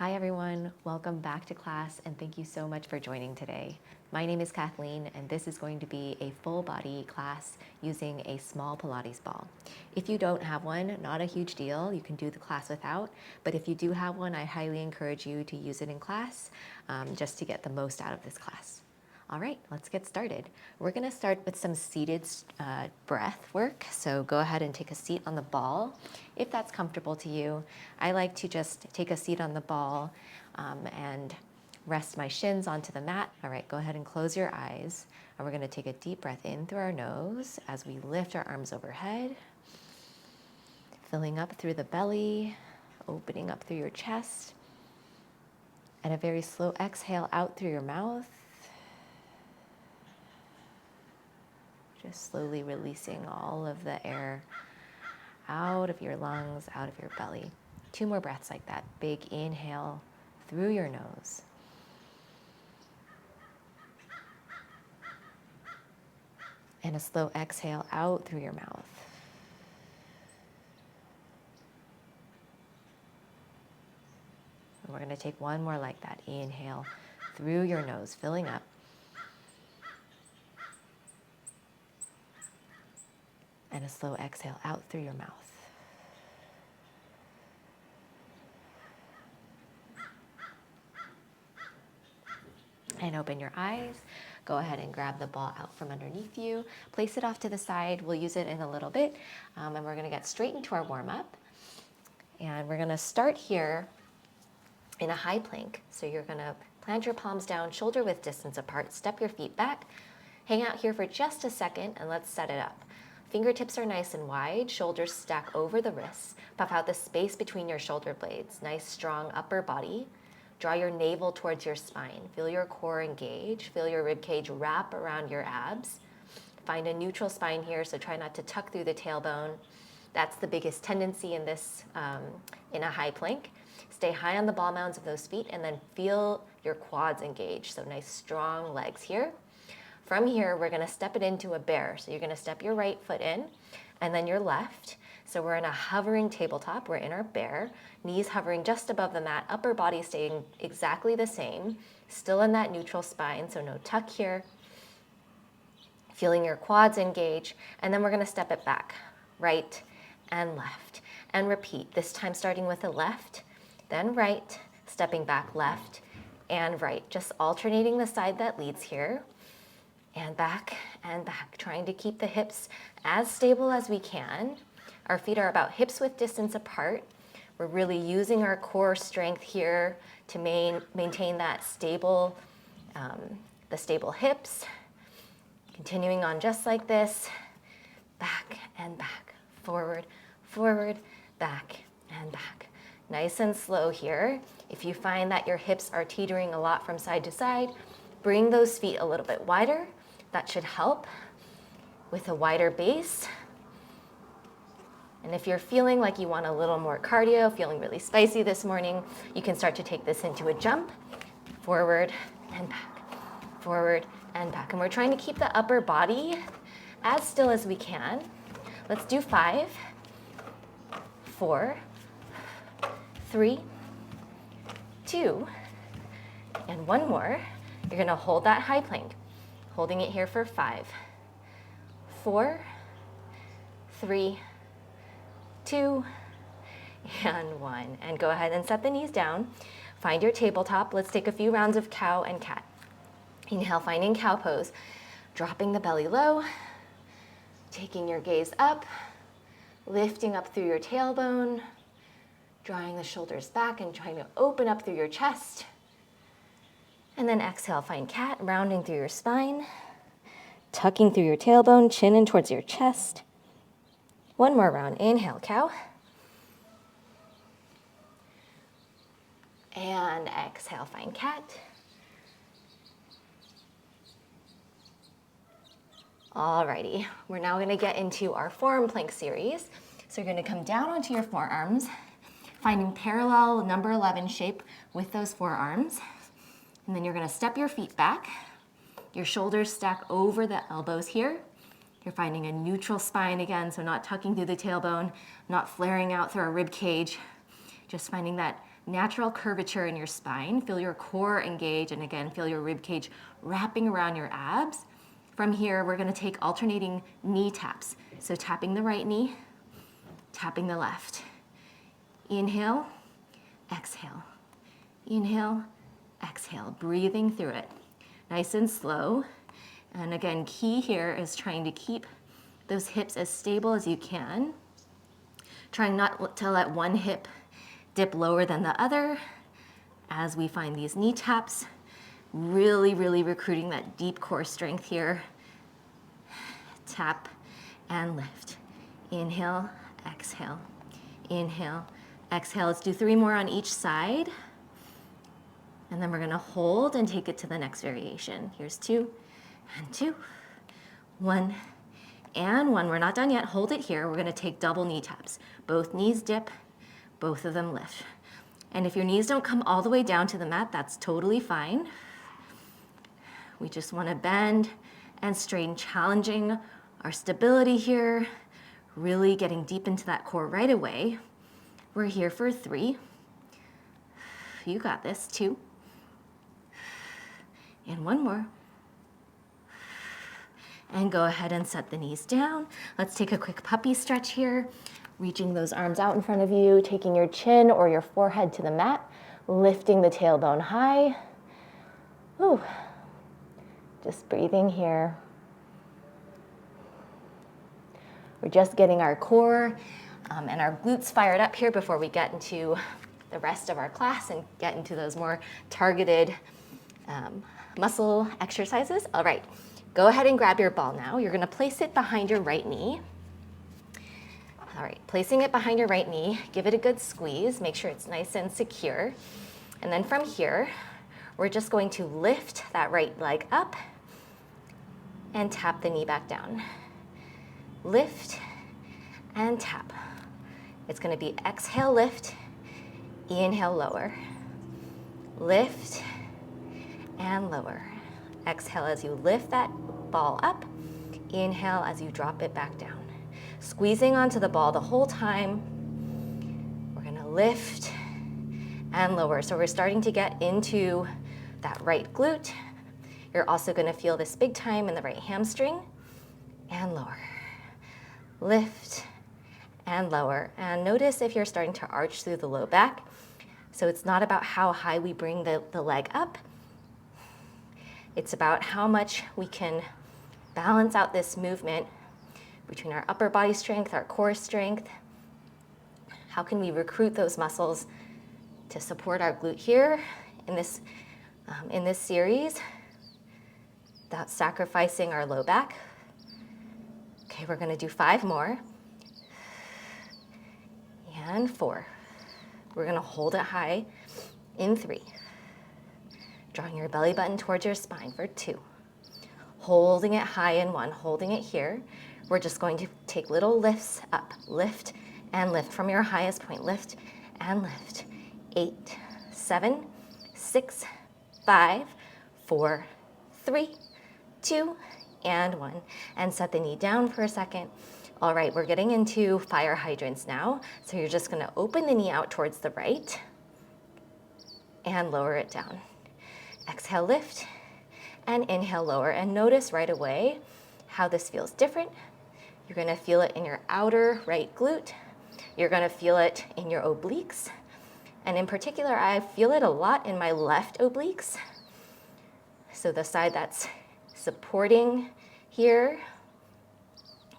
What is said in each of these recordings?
Hi everyone, welcome back to class and thank you so much for joining today. My name is Kathleen and this is going to be a full body class using a small Pilates ball. If you don't have one, not a huge deal, you can do the class without, but if you do have one, I highly encourage you to use it in class just to get the most out of this class. All right, let's get started. We're gonna start with some seated breath work. So go ahead and take a seat on the ball if that's comfortable to you. I like to just take a seat on the ball and rest my shins onto the mat. All right, go ahead and close your eyes. And we're gonna take a deep breath in through our nose as we lift our arms overhead, filling up through the belly, opening up through your chest, and a very slow exhale out through your mouth. Just slowly releasing all of the air out of your lungs, out of your belly. 2 more breaths like that. Big inhale through your nose. And a slow exhale out through your mouth. And we're going to take 1 more like that. Inhale through your nose, filling up. And a slow exhale out through your mouth. And open your eyes. Go ahead and grab the ball out from underneath you. Place it off to the side. We'll use it in a little bit. And we're gonna get straight into our warm up. And we're gonna start here in a high plank. So you're gonna plant your palms down, shoulder width distance apart, step your feet back, hang out here for just a second, and let's set it up. Fingertips are nice and wide, shoulders stack over the wrists. Puff out the space between your shoulder blades. Nice, strong upper body. Draw your navel towards your spine. Feel your core engage. Feel your rib cage wrap around your abs. Find a neutral spine here, so try not to tuck through the tailbone. That's the biggest tendency in this, in a high plank. Stay high on the ball mounds of those feet and then feel your quads engage. So nice, strong legs here. From here, we're gonna step it into a bear. So you're gonna step your right foot in and then your left. So we're in a hovering tabletop. We're in our bear, knees hovering just above the mat, upper body staying exactly the same, still in that neutral spine, so no tuck here. Feeling your quads engage, and then we're gonna step it back, right and left, and repeat. This time starting with the left, then right, stepping back left and right, just alternating the side that leads here. And back, trying to keep the hips as stable as we can. Our feet are about hips width distance apart. We're really using our core strength here to maintain that stable, the stable hips. Continuing on just like this, back and back, forward, forward, back and back. Nice and slow here. If you find that your hips are teetering a lot from side to side, bring those feet a little bit wider. That should help with a wider base. And if you're feeling like you want a little more cardio, feeling really spicy this morning, you can start to take this into a jump, forward and back, forward and back. And we're trying to keep the upper body as still as we can. Let's do 5, 4, 3, 2, and 1 more. You're gonna hold that high plank. Holding it here for 5, 4, 3, 2, and 1. And go ahead and set the knees down. Find your tabletop. Let's take a few rounds of cow and cat. Inhale, finding cow pose. Dropping the belly low. Taking your gaze up. Lifting up through your tailbone. Drawing the shoulders back and trying to open up through your chest. And then exhale, find cat, rounding through your spine, tucking through your tailbone, chin in towards your chest. 1 more round, inhale, cow. And exhale, find cat. Alrighty, we're now gonna get into our forearm plank series. So you're gonna come down onto your forearms, finding parallel number 11 shape with those forearms. And then you're gonna step your feet back. Your shoulders stack over the elbows here. You're finding a neutral spine again, so not tucking through the tailbone, not flaring out through our rib cage. Just finding that natural curvature in your spine. Feel your core engage, and again, feel your rib cage wrapping around your abs. From here, we're gonna take alternating knee taps. So tapping the right knee, tapping the left. Inhale, exhale. Inhale, exhale, breathing through it. Nice and slow. And again, key here is trying to keep those hips as stable as you can. Trying not to let one hip dip lower than the other as we find these knee taps. Really, really recruiting that deep core strength here. Tap and lift. Inhale, exhale. Inhale, exhale. Let's do 3 more on each side. And then we're gonna hold and take it to the next variation. Here's 2 and 2, 1 and 1. We're not done yet. Hold it here. We're gonna take double knee taps. Both knees dip, both of them lift. And if your knees don't come all the way down to the mat, that's totally fine. We just wanna bend and straighten, challenging our stability here, really getting deep into that core right away. We're here for 3. You got this. 2. And 1 more. And go ahead and set the knees down. Let's take a quick puppy stretch here. Reaching those arms out in front of you, taking your chin or your forehead to the mat, lifting the tailbone high. Ooh. Just breathing here. We're just getting our core and our glutes fired up here before we get into the rest of our class and get into those more targeted muscle exercises. All right, go ahead and grab your ball now. You're gonna place it behind your right knee. All right, placing it behind your right knee, give it a good squeeze, make sure it's nice and secure. And then from here, we're just going to lift that right leg up and tap the knee back down. Lift and tap. It's gonna be exhale, lift, inhale, lower. Lift and lower. Exhale as you lift that ball up. Inhale as you drop it back down. Squeezing onto the ball the whole time. We're gonna lift and lower. So we're starting to get into that right glute. You're also gonna feel this big time in the right hamstring. And lower. Lift and lower. And notice if you're starting to arch through the low back. So it's not about how high we bring the leg up. It's about how much we can balance out this movement between our upper body strength, our core strength. How can we recruit those muscles to support our glute here in this series without sacrificing our low back? Okay, we're gonna do 5 more. And 4. We're gonna hold it high in 3. Drawing your belly button towards your spine for 2. Holding it high in 1, holding it here. We're just going to take little lifts up. Lift and lift from your highest point. Lift and lift. 8, 7, 6, 5, 4, 3, 2, and 1. And set the knee down for a second. All right, we're getting into fire hydrants now. So you're just gonna open the knee out towards the right and lower it down. Exhale, lift, and inhale, lower. And notice right away how this feels different. You're gonna feel it in your outer right glute. You're gonna feel it in your obliques. And in particular, I feel it a lot in my left obliques. So the side that's supporting here.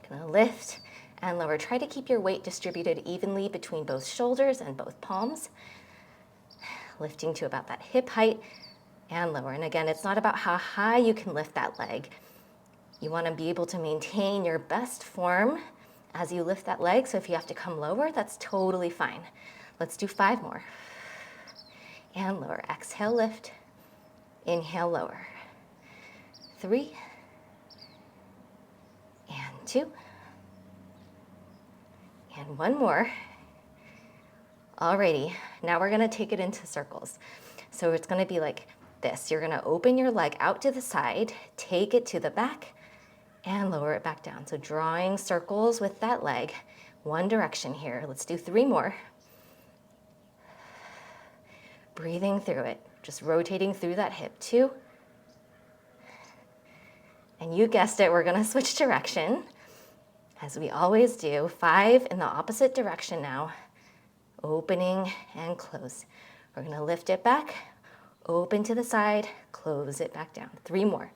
Gonna lift and lower. Try to keep your weight distributed evenly between both shoulders and both palms. Lifting to about that hip height and lower. And again, it's not about how high you can lift that leg. You want to be able to maintain your best form as you lift that leg. So if you have to come lower, that's totally fine. Let's do 5 more. And lower. Exhale, lift. Inhale, lower. 3. And 2. And 1 more. Alrighty, now we're gonna take it into circles. So it's gonna be like this. You're gonna open your leg out to the side, take it to the back, and lower it back down. So drawing circles with that leg, one direction here. Let's do 3 more. Breathing through it, just rotating through that hip. 2. And you guessed it, we're gonna switch direction, as we always do. 5 in the opposite direction now. Opening and close. We're gonna lift it back, open to the side, close it back down. 3 more.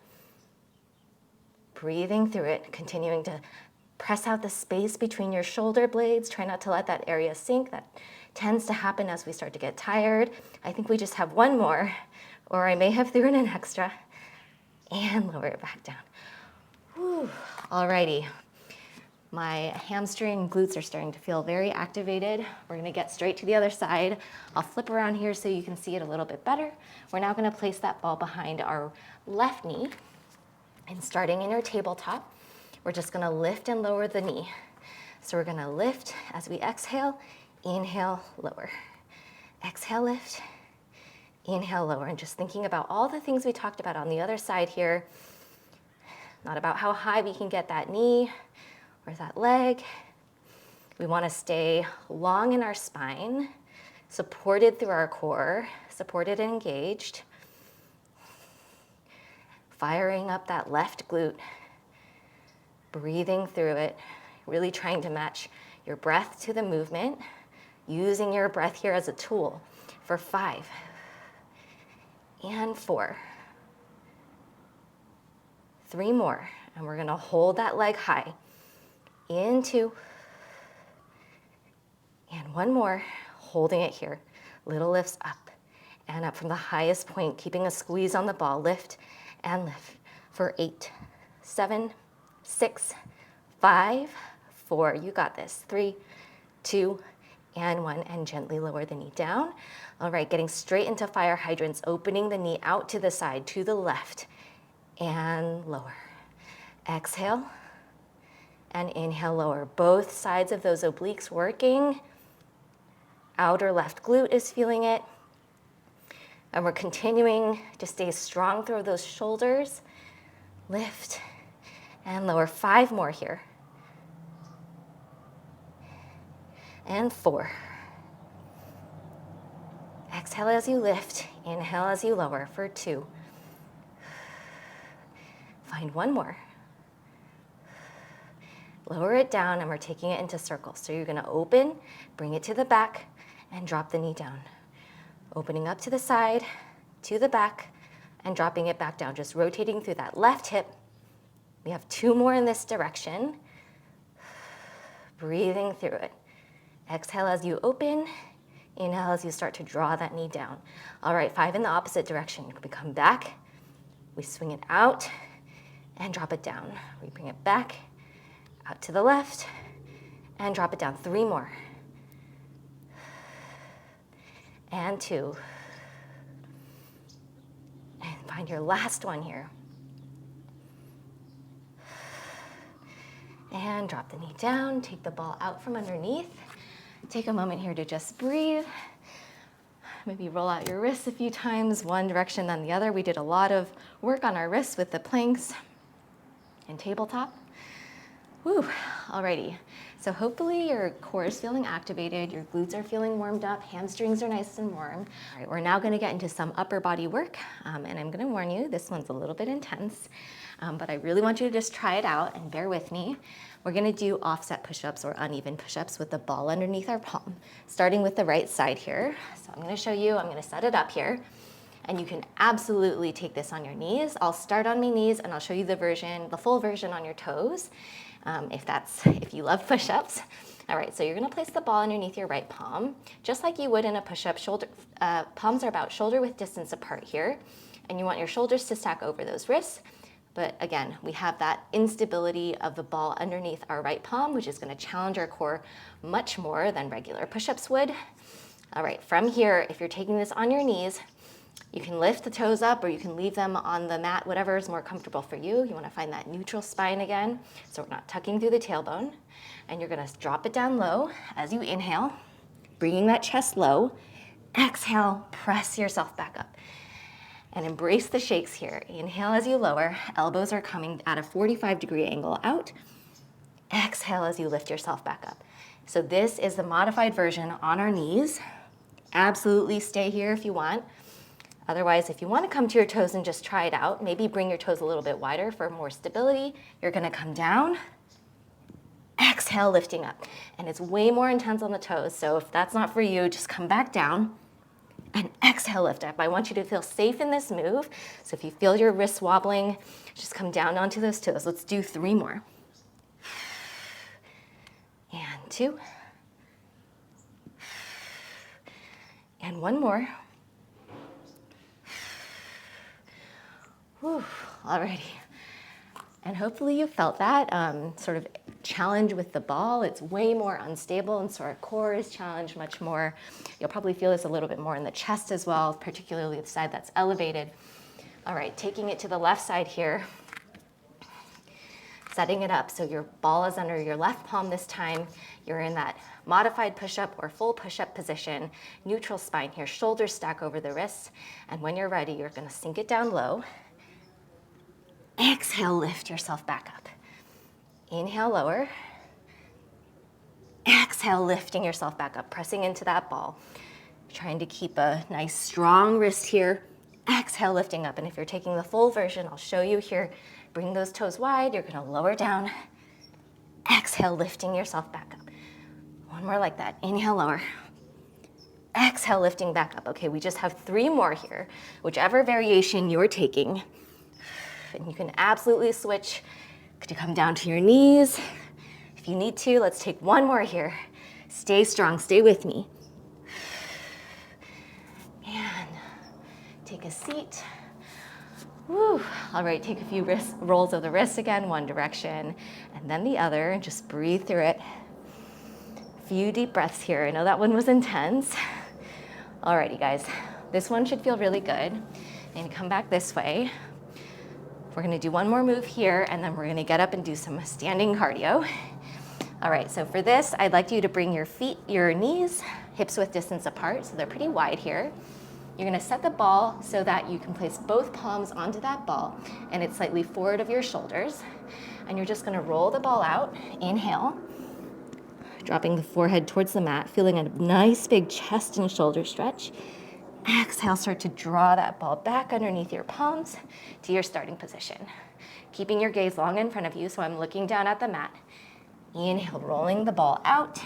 Breathing through it, continuing to press out the space between your shoulder blades. Try not to let that area sink. That tends to happen as we start to get tired. I think we just have 1 more, or I may have thrown in an extra. And lower it back down. Whew. Alrighty. My hamstring and glutes are starting to feel very activated. We're gonna get straight to the other side. I'll flip around here so you can see it a little bit better. We're now gonna place that ball behind our left knee. And starting in your tabletop, we're just gonna lift and lower the knee. So we're gonna lift as we exhale, inhale, lower. Exhale, lift, inhale, lower. And just thinking about all the things we talked about on the other side here. Not about how high we can get that knee or that leg. We wanna stay long in our spine, supported through our core, supported and engaged. Firing up that left glute, breathing through it, really trying to match your breath to the movement, using your breath here as a tool for 5 and 4. 3 more, and we're gonna hold that leg high. In 2, and 1 more, holding it here. Little lifts up and up from the highest point, keeping a squeeze on the ball. Lift and lift for 8, 7, 6, 5, 4. You got this. 3, 2, and 1, and gently lower the knee down. All right, getting straight into fire hydrants, opening the knee out to the side, to the left, and lower. Exhale, and inhale, lower. Both sides of those obliques working. Outer left glute is feeling it. And we're continuing to stay strong through those shoulders. Lift and lower. 5 more here. And 4. Exhale as you lift. Inhale as you lower for 2. Find 1 more. Lower it down, and we're taking it into circles. So you're gonna open, bring it to the back, and drop the knee down. Opening up to the side, to the back, and dropping it back down, just rotating through that left hip. We have 2 more in this direction. Breathing through it. Exhale as you open, inhale as you start to draw that knee down. All right, 5 in the opposite direction. We come back, we swing it out, and drop it down. We bring it back, out to the left, and drop it down. 3 more. And 2. And find your last one here. And drop the knee down, take the ball out from underneath. Take a moment here to just breathe. Maybe roll out your wrists a few times, one direction then the other. We did a lot of work on our wrists with the planks and tabletop. Whew, alrighty. So hopefully your core is feeling activated, your glutes are feeling warmed up, hamstrings are nice and warm. All right, we're now gonna get into some upper body work, and I'm gonna warn you, this one's a little bit intense, but I really want you to just try it out and bear with me. We're gonna do offset push-ups or uneven push-ups with the ball underneath our palm, starting with the right side here. So I'm gonna show you, I'm gonna set it up here, and you can absolutely take this on your knees. I'll start on my knees and I'll show you the full version on your toes. If you love push-ups. All right, so you're gonna place the ball underneath your right palm, just like you would in a push-up. Palms are about shoulder width distance apart here, and you want your shoulders to stack over those wrists. But again, we have that instability of the ball underneath our right palm, which is gonna challenge our core much more than regular push-ups would. All right, from here, if you're taking this on your knees, you can lift the toes up or you can leave them on the mat, whatever is more comfortable for you. You wanna find that neutral spine again, so we're not tucking through the tailbone. And you're gonna drop it down low as you inhale, bringing that chest low. Exhale, press yourself back up. And embrace the shakes here. Inhale as you lower, elbows are coming at a 45-degree angle out. Exhale as you lift yourself back up. So this is the modified version on our knees. absolutely stay here if you want. Otherwise, if you want to come to your toes and just try it out, maybe bring your toes a little bit wider for more stability. You're going to come down, exhale, lifting up. And it's way more intense on the toes, so if that's not for you, just come back down and exhale, lift up. I want you to feel safe in this move. So if you feel your wrists wobbling, just come down onto those toes. Let's do 3 more. And 2. And 1 more. Whew, alrighty. And hopefully you felt that sort of challenge with the ball. It's way more unstable, and so our core is challenged much more. You'll probably feel this a little bit more in the chest as well, particularly the side that's elevated. All right, taking it to the left side here, setting it up so your ball is under your left palm this time. You're in that modified push-up or full push-up position, neutral spine here, shoulders stack over the wrists, and when you're ready, you're gonna sink it down low. Exhale, lift yourself back up. Inhale, lower. Exhale, lifting yourself back up, pressing into that ball. Trying to keep a nice strong wrist here. Exhale, lifting up. And if you're taking the full version, I'll show you here. Bring those toes wide. You're gonna lower down. Exhale, lifting yourself back up. 1 more like that. Inhale, lower. Exhale, lifting back up. Okay, we just have 3 more here. Whichever variation you're taking. And you can absolutely switch. Could you come down to your knees? If you need to, let's take 1 more here. Stay strong, stay with me. And take a seat. Woo. All right, take a few rolls of the wrists again, one direction and then the other, and just breathe through it. A few deep breaths here. I know that one was intense. Alrighty, guys, this one should feel really good. And come back this way. We're gonna do 1 more move here, and then we're gonna get up and do some standing cardio. All right, so for this, I'd like you to bring your feet, your knees, hips width distance apart, so they're pretty wide here. You're gonna set the ball so that you can place both palms onto that ball, and it's slightly forward of your shoulders. And you're just gonna roll the ball out, inhale, dropping the forehead towards the mat, feeling a nice big chest and shoulder stretch. Exhale, start to draw that ball back underneath your palms to your starting position. Keeping your gaze long in front of you, so I'm looking down at the mat. Inhale, rolling the ball out.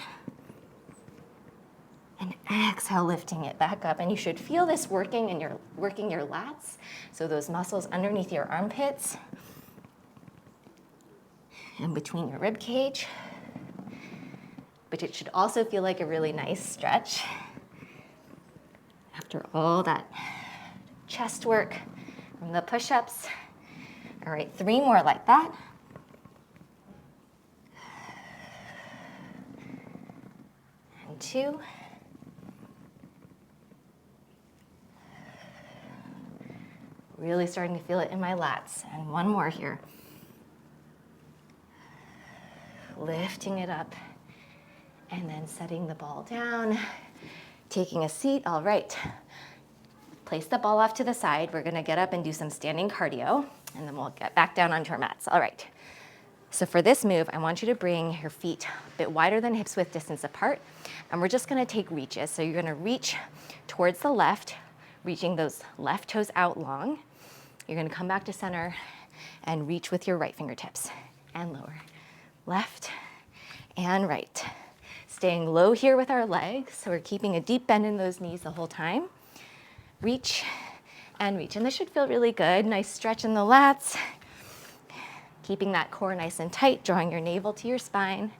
And exhale, lifting it back up. And you should feel this working your lats, so those muscles underneath your armpits and between your rib cage. But it should also feel like a really nice stretch. After all that chest work from the push-ups. All right, 3 more like that. And 2. Really starting to feel it in my lats. And 1 more here. Lifting it up and then setting the ball down. Taking a seat, all right. Place the ball off to the side. We're gonna get up and do some standing cardio, and then we'll get back down onto our mats. All right. So for this move, I want you to bring your feet a bit wider than hips width distance apart, and we're just gonna take reaches. So you're gonna reach towards the left, reaching those left toes out long. You're gonna come back to center and reach with your right fingertips and lower. Left and right. Staying low here with our legs, so we're keeping a deep bend in those knees the whole time. Reach and reach, and this should feel really good. Nice stretch in the lats. Keeping that core nice and tight, drawing your navel to your spine.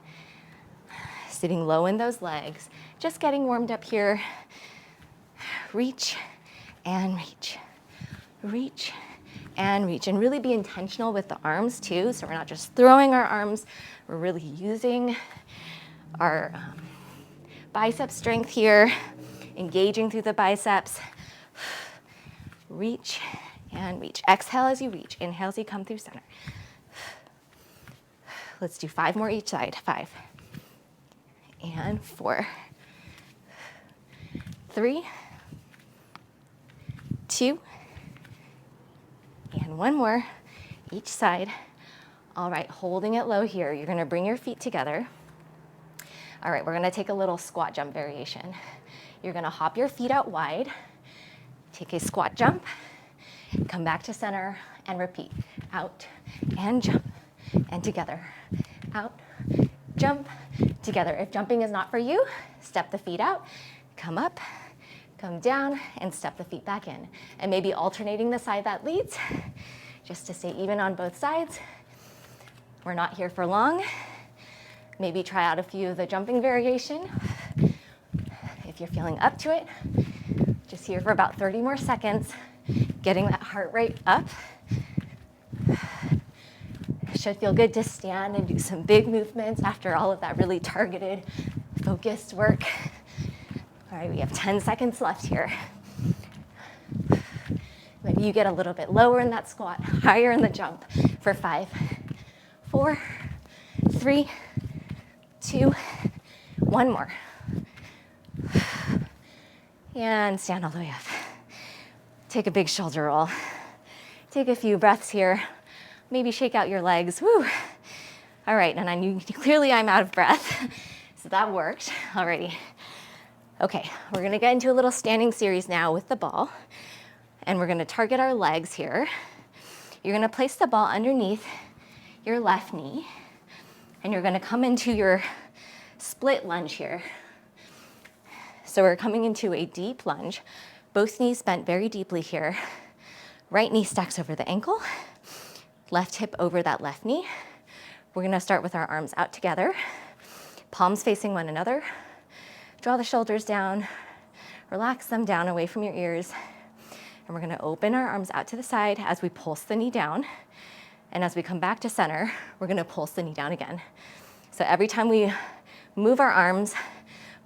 Sitting low in those legs. Just getting warmed up here. Reach and reach. Reach and reach. And really be intentional with the arms too, so we're not just throwing our arms, we're really using our bicep strength here, engaging through the biceps. Reach and reach. Exhale as you reach. Inhale as you come through center. Let's do 5 more each side. 5 and 4, 3, 2, and 1 more each side. All right, holding it low here. You're gonna bring your feet together. All right, we're gonna take a little squat jump variation. You're gonna hop your feet out wide, take a squat jump, come back to center, and repeat. Out and jump, and together. Out, jump, together. If jumping is not for you, step the feet out, come up, come down, and step the feet back in. And maybe alternating the side that leads, just to stay even on both sides. We're not here for long. Maybe try out a few of the jumping variation. If you're feeling up to it, just here for about 30 more seconds, getting that heart rate up. Should feel good to stand and do some big movements after all of that really targeted, focused work. All right, we have 10 seconds left here. Maybe you get a little bit lower in that squat, higher in the jump for 5, 4, 3, 2, 1 more. And stand all the way up. Take a big shoulder roll. Take a few breaths here. Maybe shake out your legs. Woo. All right, and I knew clearly I'm out of breath, so that worked already. Okay, we're gonna get into a little standing series now with the ball, and we're gonna target our legs here. You're gonna place the ball underneath your left knee, and you're gonna come into your split lunge here. So we're coming into a deep lunge, both knees bent very deeply here. Right knee stacks over the ankle, left hip over that left knee. We're gonna start with our arms out together, palms facing one another. Draw the shoulders down, relax them down away from your ears. And we're gonna open our arms out to the side as we pulse the knee down. And as we come back to center, we're gonna pulse the knee down again. So every time we move our arms,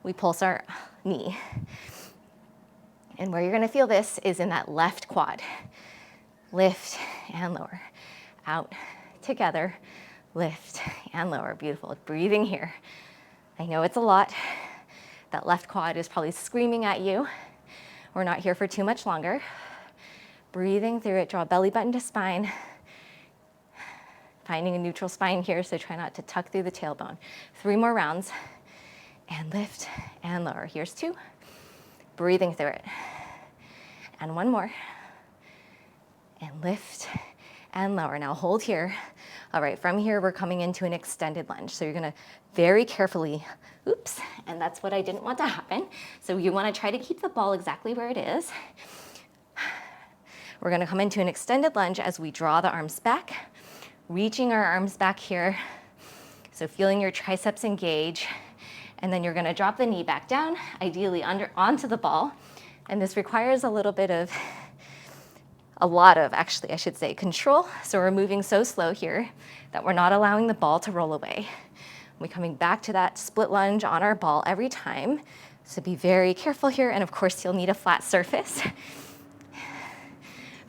we pulse our knee. And where you're gonna feel this is in that left quad. Lift and lower. Out, together, lift and lower. Beautiful, breathing here. I know it's a lot. That left quad is probably screaming at you. We're not here for too much longer. Breathing through it, draw belly button to spine. Finding a neutral spine here, so try not to tuck through the tailbone. 3 more rounds, and lift and lower. Here's 2. Breathing through it. And 1 more. And lift and lower. Now hold here. All right, from here, we're coming into an extended lunge. So you're gonna very carefully, oops, and that's what I didn't want to happen. So you wanna try to keep the ball exactly where it is. We're gonna come into an extended lunge as we draw the arms back, reaching our arms back here. So feeling your triceps engage. And then you're gonna drop the knee back down, ideally onto the ball. And this requires a lot of, actually, I should say, control. So we're moving so slow here that we're not allowing the ball to roll away. We're coming back to that split lunge on our ball every time. So be very careful here. And of course, you'll need a flat surface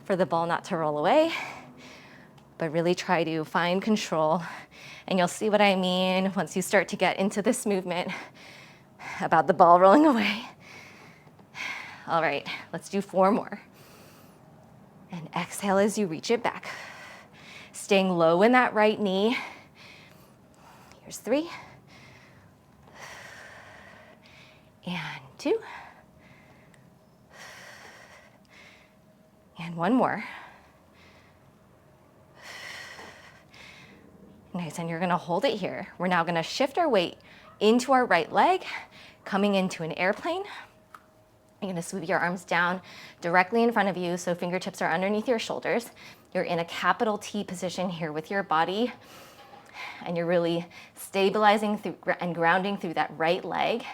for the ball not to roll away. But really try to find control. And you'll see what I mean once you start to get into this movement about the ball rolling away. All right, let's do 4 more. And exhale as you reach it back. Staying low in that right knee. Here's 3. And 2. And 1 more. Nice, and you're gonna hold it here. We're now gonna shift our weight into our right leg, coming into an airplane. You're gonna sweep your arms down directly in front of you, so fingertips are underneath your shoulders. You're in a capital T position here with your body, and you're really stabilizing through and grounding through that right leg,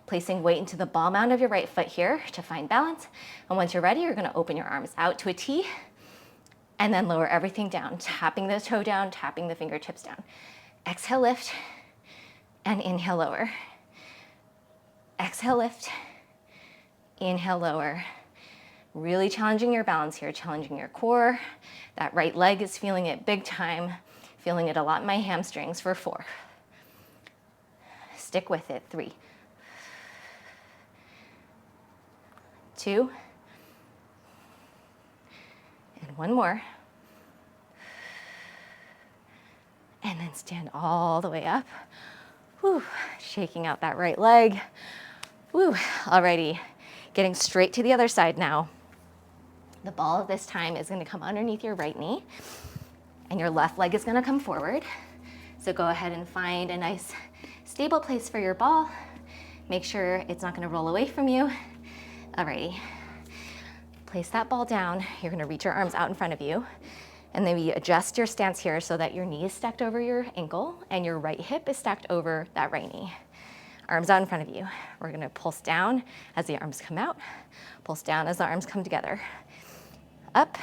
placing weight into the ball mound of your right foot here to find balance. And once you're ready, you're gonna open your arms out to a T, and then lower everything down, tapping the toe down, tapping the fingertips down. Exhale, lift, and inhale, lower. Exhale, lift, inhale, lower. Really challenging your balance here, challenging your core. That right leg is feeling it big time, feeling it a lot in my hamstrings for 4. Stick with it, 3. 2. And 1 more. And then stand all the way up. Whew, shaking out that right leg. Whew, alrighty. Getting straight to the other side now. The ball this time is gonna come underneath your right knee and your left leg is gonna come forward. So go ahead and find a nice stable place for your ball. Make sure it's not gonna roll away from you. Alrighty. Place that ball down. You're gonna reach your arms out in front of you. And then we adjust your stance here so that your knee is stacked over your ankle and your right hip is stacked over that right knee. Arms out in front of you. We're gonna pulse down as the arms come out. Pulse down as the arms come together. Up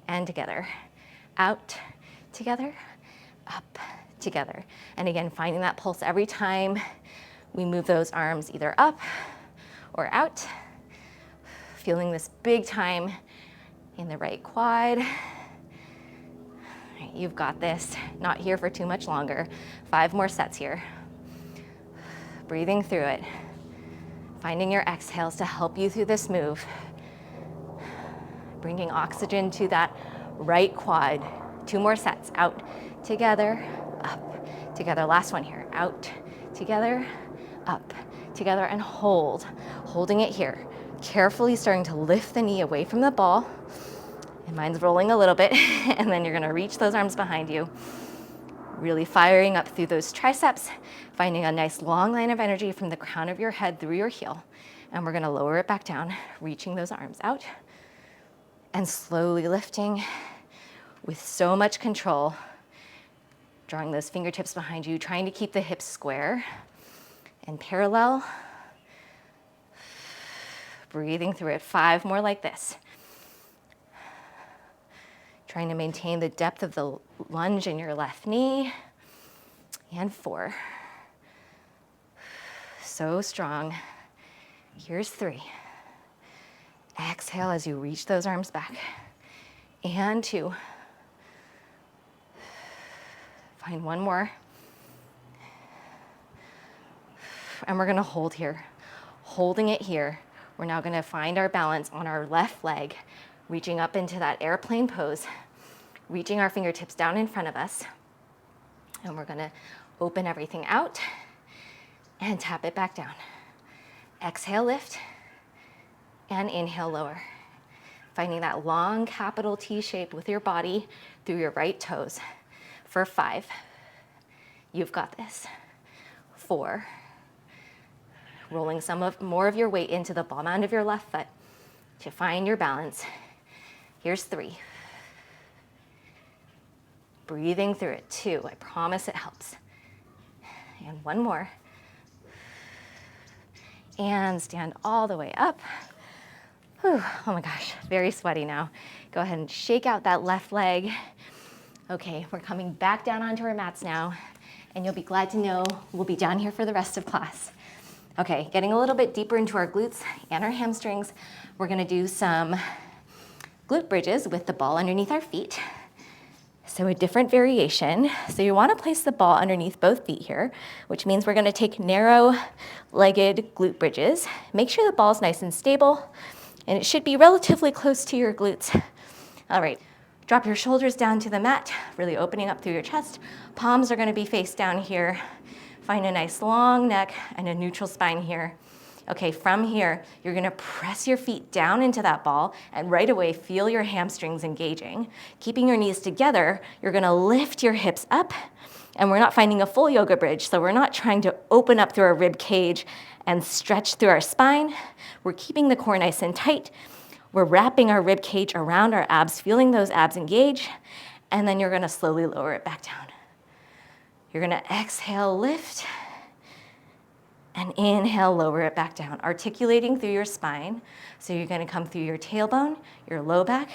and together. Out, together, up, together. And again, finding that pulse every time we move those arms either up or out. Feeling this big time in the right quad. You've got this. Not here for too much longer. 5 more sets here. Breathing through it. Finding your exhales to help you through this move. Bringing oxygen to that right quad. 2 more sets. Out, together, up, together. Last one here. Out, together, up, together, and hold. Holding it here. Carefully starting to lift the knee away from the ball. And mine's rolling a little bit. And then you're gonna reach those arms behind you. Really firing up through those triceps, finding a nice long line of energy from the crown of your head through your heel. And we're gonna lower it back down, reaching those arms out and slowly lifting with so much control, drawing those fingertips behind you, trying to keep the hips square and parallel. Breathing through it. 5 more like this. Trying to maintain the depth of the lunge in your left knee. And 4. So strong. Here's 3. Exhale as you reach those arms back. And 2. Find 1 more. And we're gonna hold here. Holding it here. We're now gonna find our balance on our left leg, reaching up into that airplane pose, reaching our fingertips down in front of us. And we're gonna open everything out and tap it back down. Exhale, lift, and inhale, lower. Finding that long capital T shape with your body through your right toes. For 5, you've got this. 4, rolling more of your weight into the ball mound of your left foot to find your balance. Here's 3. Breathing through it. 2, I promise it helps. And 1 more. And stand all the way up. Whew, oh my gosh, very sweaty now. Go ahead and shake out that left leg. Okay, we're coming back down onto our mats now, and you'll be glad to know we'll be down here for the rest of class. Okay, getting a little bit deeper into our glutes and our hamstrings, we're gonna do some glute bridges with the ball underneath our feet. So a different variation. So you wanna place the ball underneath both feet here, which means we're gonna take narrow-legged glute bridges. Make sure the ball's nice and stable, and it should be relatively close to your glutes. All right, drop your shoulders down to the mat, really opening up through your chest. Palms are gonna be face down here. Find a nice long neck and a neutral spine here. Okay, from here, you're gonna press your feet down into that ball and right away feel your hamstrings engaging. Keeping your knees together, you're gonna lift your hips up, and we're not finding a full yoga bridge, so we're not trying to open up through our rib cage and stretch through our spine. We're keeping the core nice and tight. We're wrapping our rib cage around our abs, feeling those abs engage, and then you're gonna slowly lower it back down. You're gonna exhale, lift, and inhale, lower it back down, articulating through your spine. So you're gonna come through your tailbone, your low back,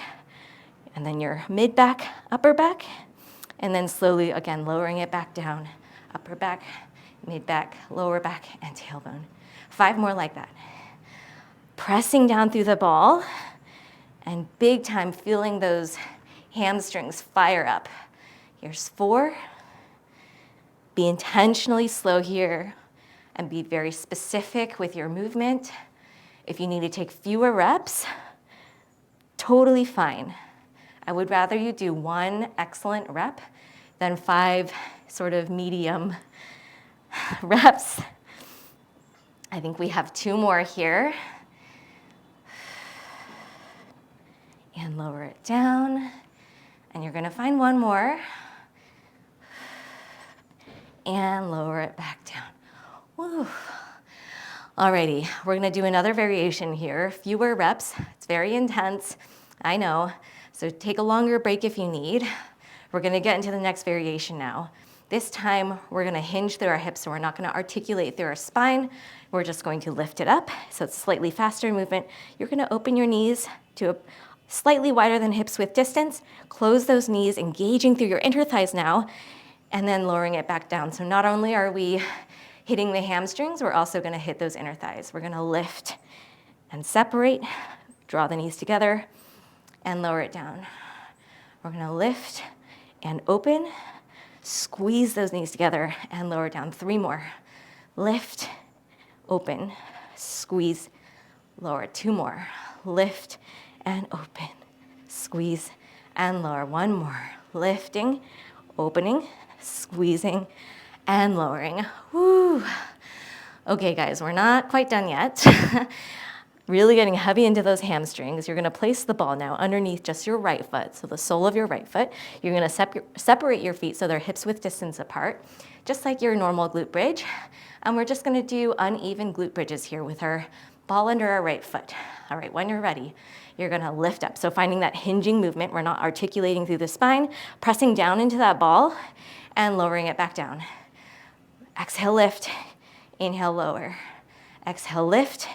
and then your mid back, upper back, and then slowly, again, lowering it back down, upper back, mid back, lower back, and tailbone. 5 more like that. Pressing down through the ball, and big time feeling those hamstrings fire up. Here's 4. Be intentionally slow here and be very specific with your movement. If you need to take fewer reps, totally fine. I would rather you do 1 excellent rep than 5 sort of medium reps. I think we have 2 more here. And lower it down. And you're gonna find 1 more. And lower it back down. Woo. Alrighty, we're gonna do another variation here. Fewer reps, it's very intense, I know. So take a longer break if you need. We're gonna get into the next variation now. This time, we're gonna hinge through our hips, so we're not gonna articulate through our spine. We're just going to lift it up, so it's a slightly faster movement. You're gonna open your knees to a slightly wider than hips width distance. Close those knees, engaging through your inner thighs now, and then lowering it back down. So not only are we hitting the hamstrings, we're also gonna hit those inner thighs. We're gonna lift and separate, draw the knees together, and lower it down. We're gonna lift and open, squeeze those knees together, and lower it down. 3 more. Lift, open, squeeze, lower. 2 more. Lift and open, squeeze, and lower. 1 more. Lifting, opening, squeezing, and lowering. Woo. Okay, guys, we're not quite done yet. Really getting heavy into those hamstrings. You're gonna place the ball now underneath just your right foot, so the sole of your right foot. You're gonna separate your feet so they're hips width distance apart, just like your normal glute bridge. And we're just gonna do uneven glute bridges here with our ball under our right foot. All right, when you're ready, you're gonna lift up. So finding that hinging movement, we're not articulating through the spine, pressing down into that ball and lowering it back down. Exhale, lift, inhale, lower. Exhale, lift,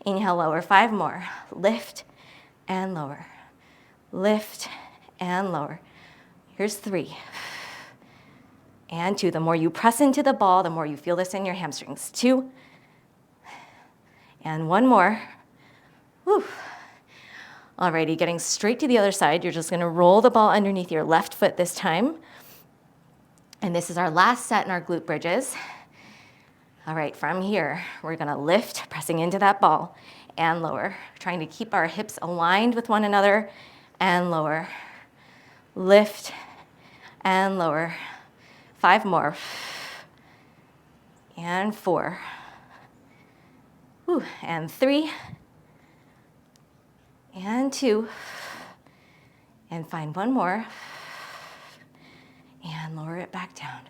inhale, lower. 5 more. Lift and lower. Lift and lower. Here's 3. And 2. The more you press into the ball, the more you feel this in your hamstrings. 2. And 1 more. Whew. Alrighty, getting straight to the other side. You're just gonna roll the ball underneath your left foot this time. And this is our last set in our glute bridges. All right, from here, we're gonna lift, pressing into that ball, and lower, trying to keep our hips aligned with one another, and lower. Lift, and lower. 5 more. And 4. Whew. And 3. And 2. And find 1 more. And lower it back down.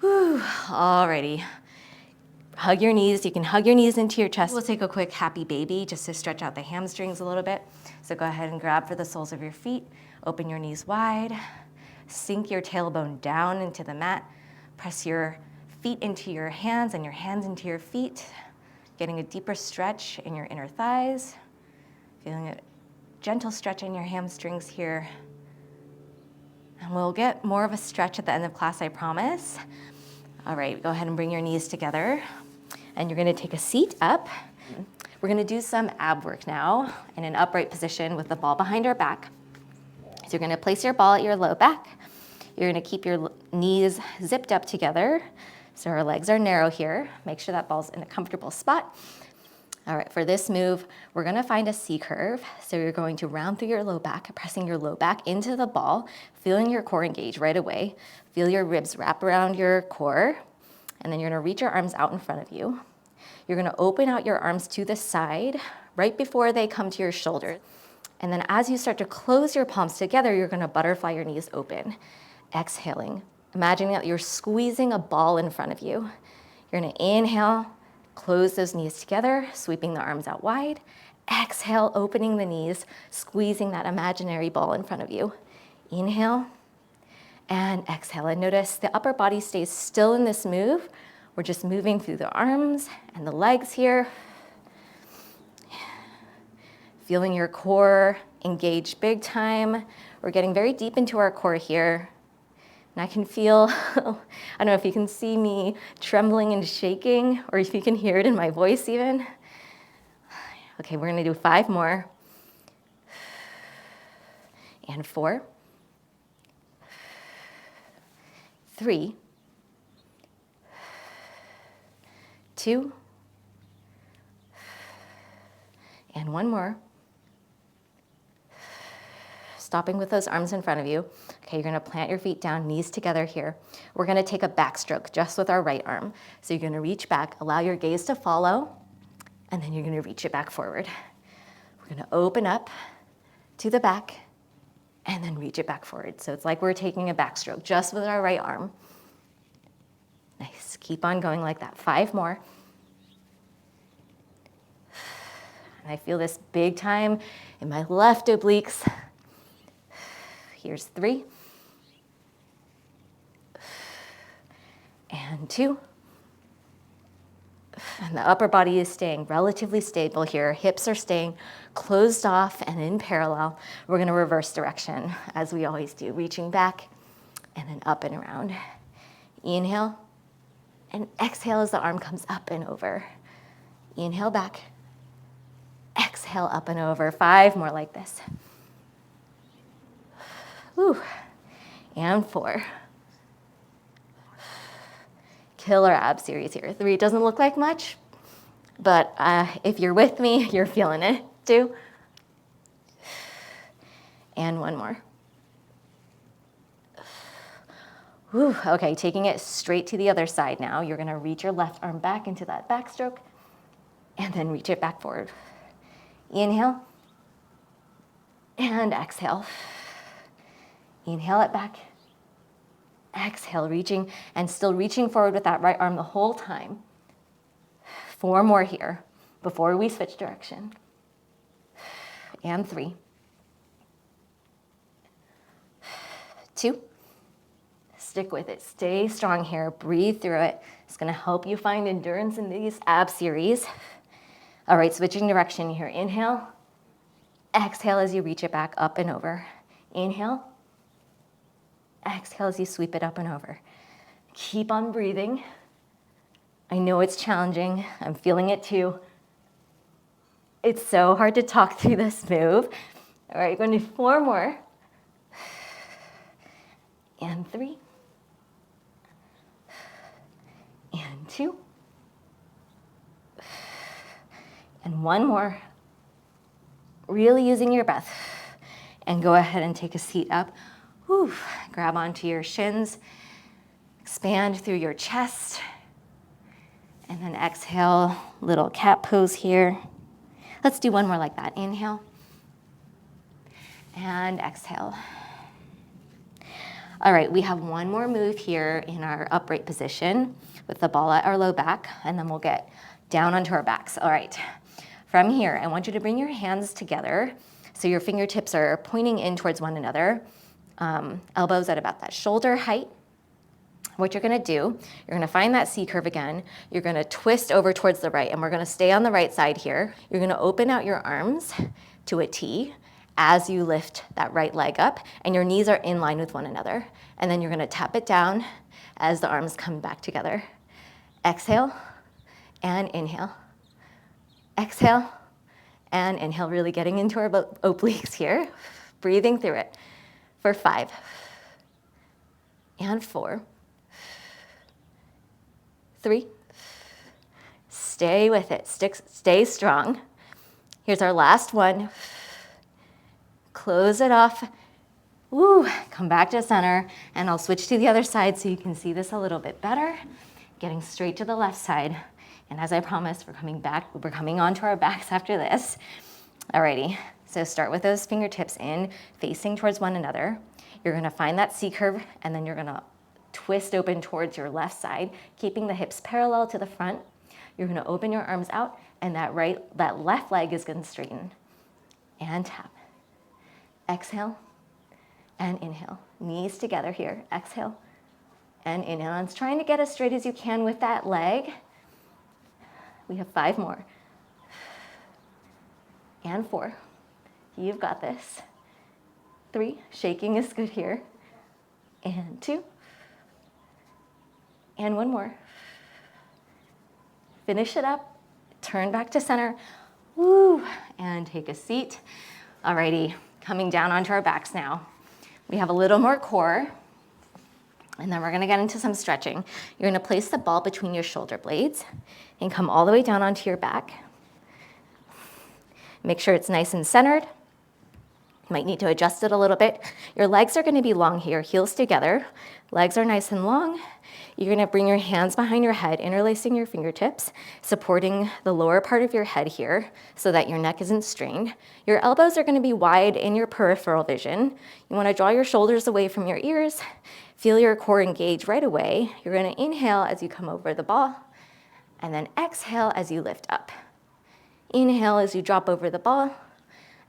Whew. Alrighty. Hug your knees. You can hug your knees into your chest. We'll take a quick happy baby just to stretch out the hamstrings a little bit. So go ahead and grab for the soles of your feet. Open your knees wide. Sink your tailbone down into the mat. Press your feet into your hands and your hands into your feet. Getting a deeper stretch in your inner thighs. Feeling a gentle stretch in your hamstrings here. And we'll get more of a stretch at the end of class, I promise. All right, go ahead and bring your knees together. And you're gonna take a seat up. We're gonna do some ab work now in an upright position with the ball behind our back. So you're gonna place your ball at your low back. You're gonna keep your knees zipped up together. So our legs are narrow here. Make sure that ball's in a comfortable spot. All right, for this move, we're gonna find a C curve. So you're going to round through your low back, pressing your low back into the ball, feeling your core engage right away. Feel your ribs wrap around your core, and then you're gonna reach your arms out in front of you. You're gonna open out your arms to the side right before they come to your shoulders. And then as you start to close your palms together, you're gonna butterfly your knees open. Exhaling, imagining that you're squeezing a ball in front of you. You're gonna inhale, close those knees together, sweeping the arms out wide. Exhale, opening the knees, squeezing that imaginary ball in front of you. Inhale and exhale. And notice the upper body stays still in this move. We're just moving through the arms and the legs here. Feeling your core engage big time. We're getting very deep into our core here. And I can feel, I don't know if you can see me trembling and shaking, or if you can hear it in my voice even. Okay, we're gonna do 5 more. And 4. 3. 2. And 1 more. stopping with those arms in front of you. Okay, you're gonna plant your feet down, knees together here. We're gonna take a backstroke just with our right arm. So you're gonna reach back, allow your gaze to follow, and then you're gonna reach it back forward. We're gonna open up to the back, and then reach it back forward. So it's like we're taking a backstroke just with our right arm. Nice, keep on going like that. 5 more. And I feel this big time in my left obliques. Here's 3. And 2. And the upper body is staying relatively stable here. Hips are staying closed off and in parallel. We're gonna reverse direction as we always do, reaching back and then up and around. Inhale and exhale as the arm comes up and over. Inhale back, exhale up and over. 5 more like this. Whew. And 4. Killer ab series here. 3 doesn't look like much, but if you're with me, you're feeling it too. And 1 more. Whew. Okay, taking it straight to the other side now. You're gonna reach your left arm back into that backstroke and then reach it back forward. Inhale and exhale. Inhale it back. Exhale, reaching and still reaching forward with that right arm the whole time. 4 more here before we switch direction. And 3. 2. Stick with it. Stay strong here. Breathe through it. It's going to help you find endurance in these ab series. All right, switching direction here. Inhale. Exhale as you reach it back up and over. Inhale. Exhale as you sweep it up and over. Keep on breathing. I know it's challenging. I'm feeling it too. It's so hard to talk through this move. All right, going to do 4 more. And 3. And 2. And 1 more. Really using your breath. And go ahead and take a seat up. Whew. Grab onto your shins. Expand through your chest. And then exhale, little cat pose here. Let's do 1 more like that. Inhale. And exhale. All right, we have 1 more move here in our upright position with the ball at our low back, and then we'll get down onto our backs. All right, from here, I want you to bring your hands together so your fingertips are pointing in towards one another, elbows at about that shoulder height. What you're gonna do, you're gonna find that C curve again, you're gonna twist over towards the right, and we're gonna stay on the right side here. You're gonna open out your arms to a T as you lift that right leg up, and your knees are in line with one another. And then you're gonna tap it down as the arms come back together. Exhale and inhale. Exhale and inhale, really getting into our obliques here. Breathing through it for 5 and 4. 3. Stay with it, stay strong. Here's our last one. Close it off. Woo, come back to center, and I'll switch to the other side so you can see this a little bit better. Getting straight to the left side. And as I promised, we're coming onto our backs after this. Alrighty, so start with those fingertips in, facing towards one another. You're gonna find that C curve, and then you're gonna twist open towards your left side, keeping the hips parallel to the front. You're gonna open your arms out, and that left leg is gonna straighten. And tap. Exhale and inhale. Knees together here. Exhale and inhale. And it's trying to get as straight as you can with that leg. We have 5 more. And 4. You've got this. 3. Shaking is good here. And 2. And 1 more. Finish it up. Turn back to center. Woo. And take a seat. Alrighty. Coming down onto our backs now. We have a little more core, and then we're gonna get into some stretching. You're gonna place the ball between your shoulder blades and come all the way down onto your back. Make sure it's nice and centered. Might need to adjust it a little bit. Your legs are gonna be long here, heels together. Legs are nice and long. You're gonna bring your hands behind your head, interlacing your fingertips, supporting the lower part of your head here so that your neck isn't strained. Your elbows are gonna be wide in your peripheral vision. You wanna draw your shoulders away from your ears. Feel your core engage right away. You're gonna inhale as you come over the ball, and then exhale as you lift up. Inhale as you drop over the ball.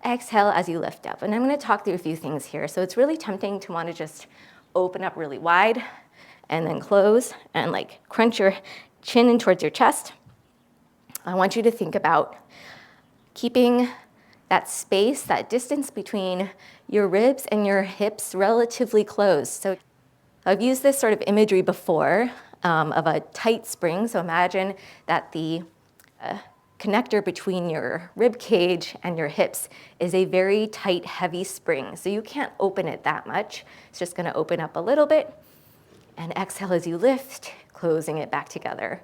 Exhale as you lift up. And I'm gonna talk through a few things here. So it's really tempting to wanna just open up really wide and then close and like crunch your chin in towards your chest. I want you to think about keeping that space, that distance between your ribs and your hips relatively closed. So I've used this sort of imagery before of a tight spring. So imagine that the connector between your rib cage and your hips is a very tight, heavy spring. So you can't open it that much. It's just gonna open up a little bit. And exhale as you lift, closing it back together.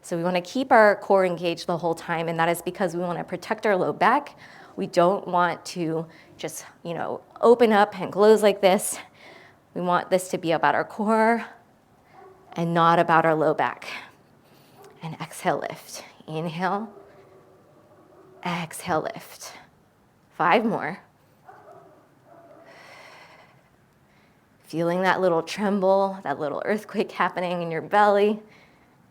So we wanna keep our core engaged the whole time, and that is because we wanna protect our low back. We don't want to just, open up and close like this. We want this to be about our core and not about our low back. And exhale, lift. Inhale, exhale, lift. 5 more. Feeling that little tremble, that little earthquake happening in your belly.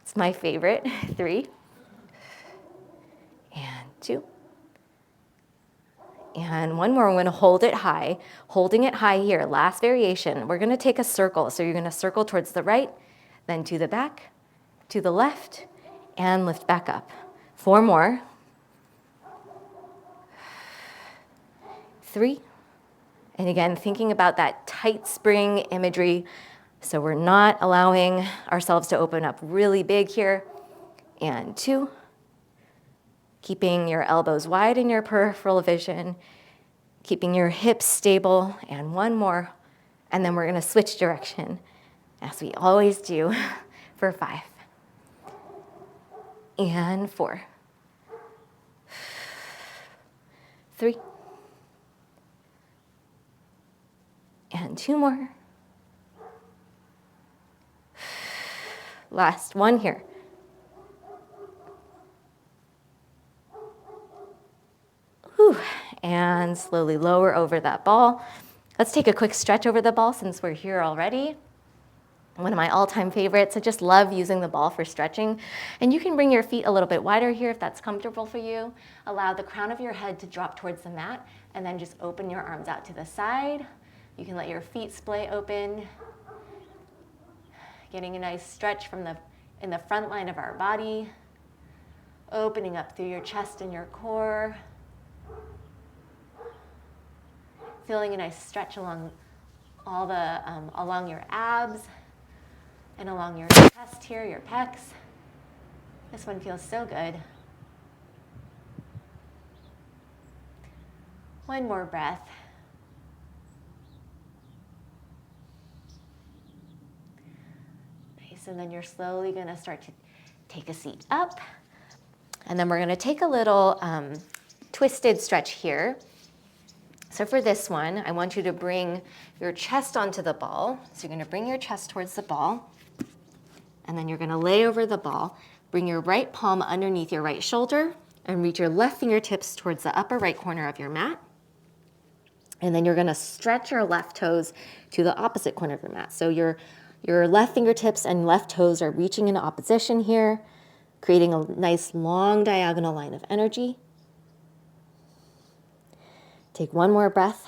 It's my favorite. 3, and 2. And 1 more, we're gonna hold it high. Holding it high here, last variation. We're gonna take a circle. So you're gonna circle towards the right, then to the back, to the left, and lift back up. 4 more. 3. And again, thinking about that tight spring imagery. So we're not allowing ourselves to open up really big here. And 2. Keeping your elbows wide in your peripheral vision, keeping your hips stable. And 1 more. And then we're gonna switch direction, as we always do, for 5. And 4. 3. And 2 more. Last one here. Whew. And slowly lower over that ball. Let's take a quick stretch over the ball since we're here already. One of my all-time favorites. I just love using the ball for stretching. And you can bring your feet a little bit wider here if that's comfortable for you. Allow the crown of your head to drop towards the mat, and then just open your arms out to the side. You can let your feet splay open, getting a nice stretch in the front line of our body, opening up through your chest and your core, feeling a nice stretch along along your abs and along your chest here, your pecs. This one feels so good. 1 more breath. Nice, and then you're slowly gonna start to take a seat up. And then we're gonna take a little twisted stretch here. So for this one, I want you to bring your chest onto the ball. So you're gonna bring your chest towards the ball, and then you're gonna lay over the ball. Bring your right palm underneath your right shoulder and reach your left fingertips towards the upper right corner of your mat. And then you're gonna stretch your left toes to the opposite corner of your mat. So your left fingertips and left toes are reaching in opposition here, creating a nice long diagonal line of energy. Take 1 more breath.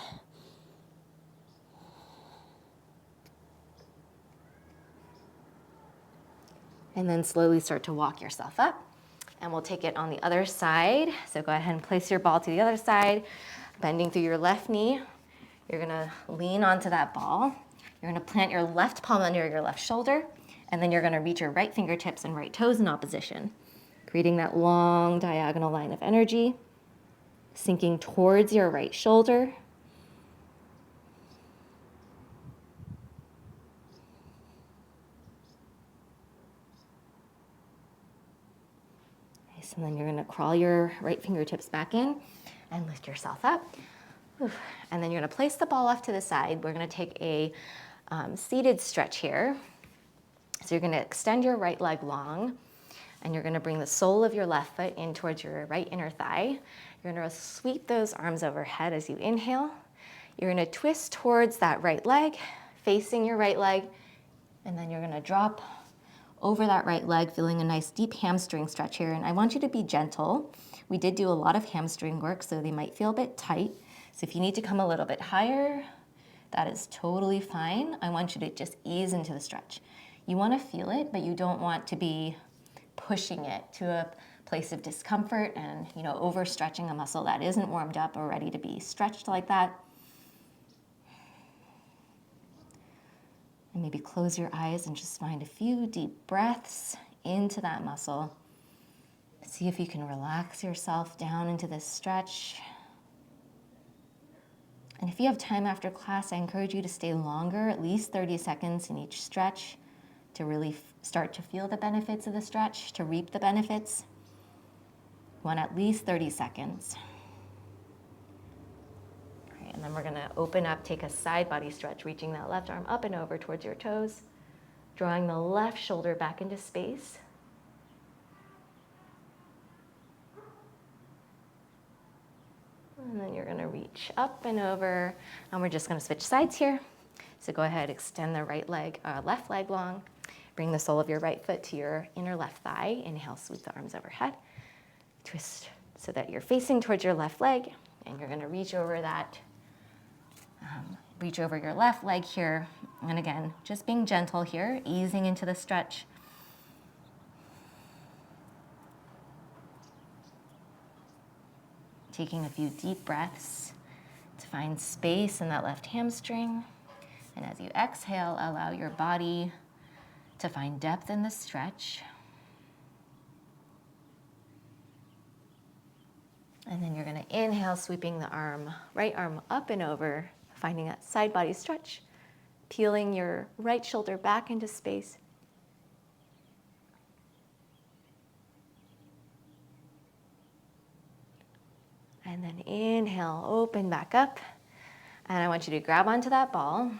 And then slowly start to walk yourself up. And we'll take it on the other side. So go ahead and place your ball to the other side, bending through your left knee. You're gonna lean onto that ball. You're gonna plant your left palm under your left shoulder, and then you're gonna reach your right fingertips and right toes in opposition, creating that long diagonal line of energy, sinking towards your right shoulder. Nice, and then you're gonna crawl your right fingertips back in and lift yourself up. And then you're gonna place the ball off to the side. We're gonna take a seated stretch here. So you're gonna extend your right leg long, and you're gonna bring the sole of your left foot in towards your right inner thigh. You're gonna sweep those arms overhead as you inhale. You're gonna twist towards that right leg, facing your right leg, and then you're gonna drop over that right leg, feeling a nice deep hamstring stretch here. And I want you to be gentle. We did do a lot of hamstring work, so they might feel a bit tight. So if you need to come a little bit higher, that is totally fine. I want you to just ease into the stretch. You want to feel it, but you don't want to be pushing it to a place of discomfort and, overstretching a muscle that isn't warmed up or ready to be stretched like that. And maybe close your eyes and just find a few deep breaths into that muscle. See if you can relax yourself down into this stretch. And if you have time after class, I encourage you to stay longer, at least 30 seconds in each stretch, to really start to feel the benefits of the stretch, to reap the benefits. You want at least 30 seconds. All right, and then we're gonna open up, take a side body stretch, reaching that left arm up and over towards your toes, drawing the left shoulder back into space. And then you're gonna reach up and over, and we're just gonna switch sides here. So go ahead, extend the left leg long. Bring the sole of your right foot to your inner left thigh. Inhale, sweep the arms overhead. Twist so that you're facing towards your left leg, and you're gonna reach over your left leg here. And again, just being gentle here, easing into the stretch. Taking a few deep breaths to find space in that left hamstring. And as you exhale, allow your body to find depth in the stretch. And then you're gonna inhale, sweeping the right arm up and over, finding that side body stretch, peeling your right shoulder back into space. And then inhale, open back up. And I want you to grab onto that ball.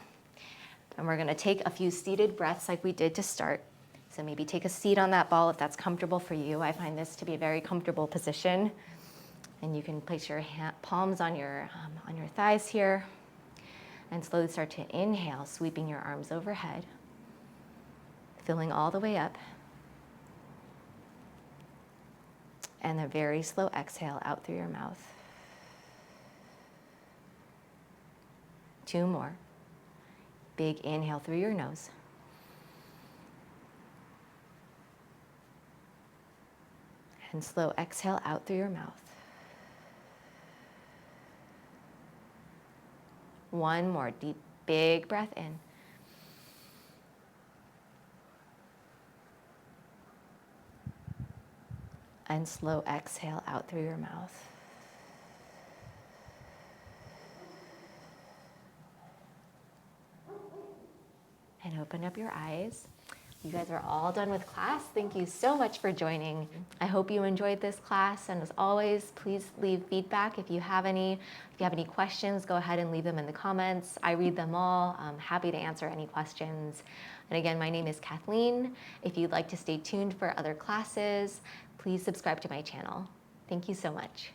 And we're gonna take a few seated breaths like we did to start. So maybe take a seat on that ball if that's comfortable for you. I find this to be a very comfortable position. And you can place your palms on your thighs here. And slowly start to inhale, sweeping your arms overhead. Filling all the way up. And a very slow exhale out through your mouth. 2 more. Big inhale through your nose. And slow exhale out through your mouth. 1 more deep, big breath in. And slow exhale out through your mouth. And open up your eyes. You guys are all done with class. Thank you so much for joining. I hope you enjoyed this class. And as always, please leave feedback. If you have any questions, go ahead and leave them in the comments. I read them all. I'm happy to answer any questions. And again, my name is Kathleen. If you'd like to stay tuned for other classes, please subscribe to my channel. Thank you so much.